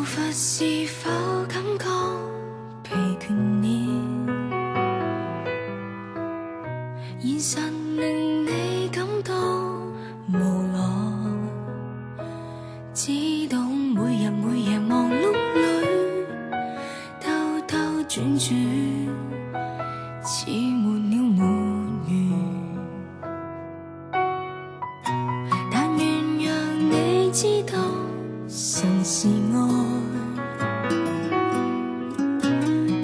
乏是否感覺疲倦了？現實令你感到無奈，知道每日每夜忙碌裏兜兜轉轉，似沒了沒完。但願讓你知道，神是愛，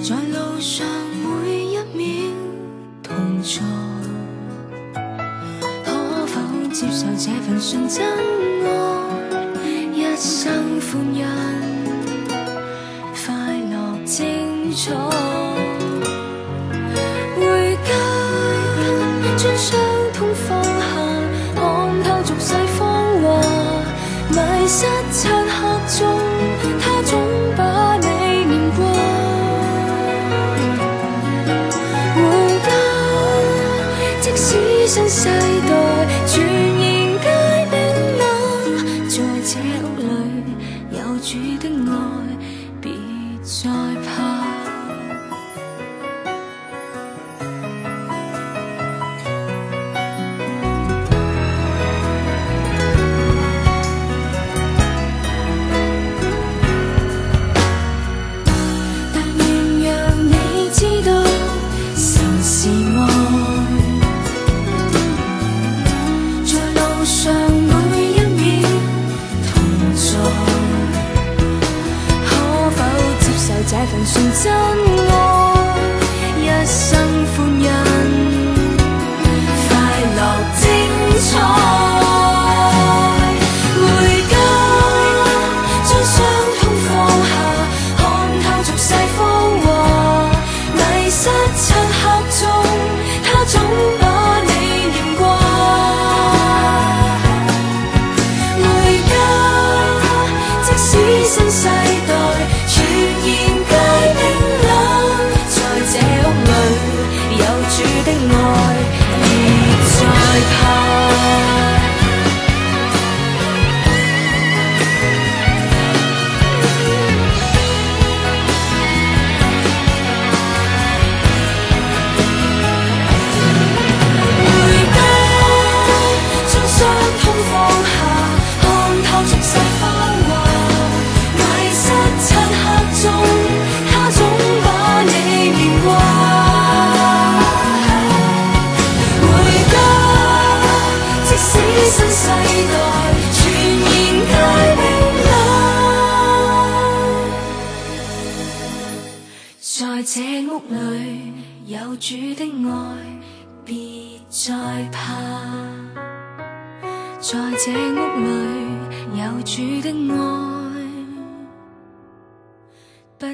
在路上每一秒同在。可否接受這份純真愛，一生歡欣，快樂精彩。回家將傷痛放下，看透俗世謊話，迷失漆黑中，他總把你念掛。回家，即使新世代全然皆冰冷，在這屋裏有主的愛，別再怕。這份純真愛，一生歡欣，快樂精彩。回家，將傷痛放下，看透俗世謊話，迷失漆黑中，他總把你念掛。回家，即使新世代全然的愛，別再怕。回家，將傷痛放下，看透俗世謊話，迷失漆黑中，他總把你念掛。新世代全然皆冰冷，在這屋裏有主的愛，別再怕。在這屋裏有主的愛，不要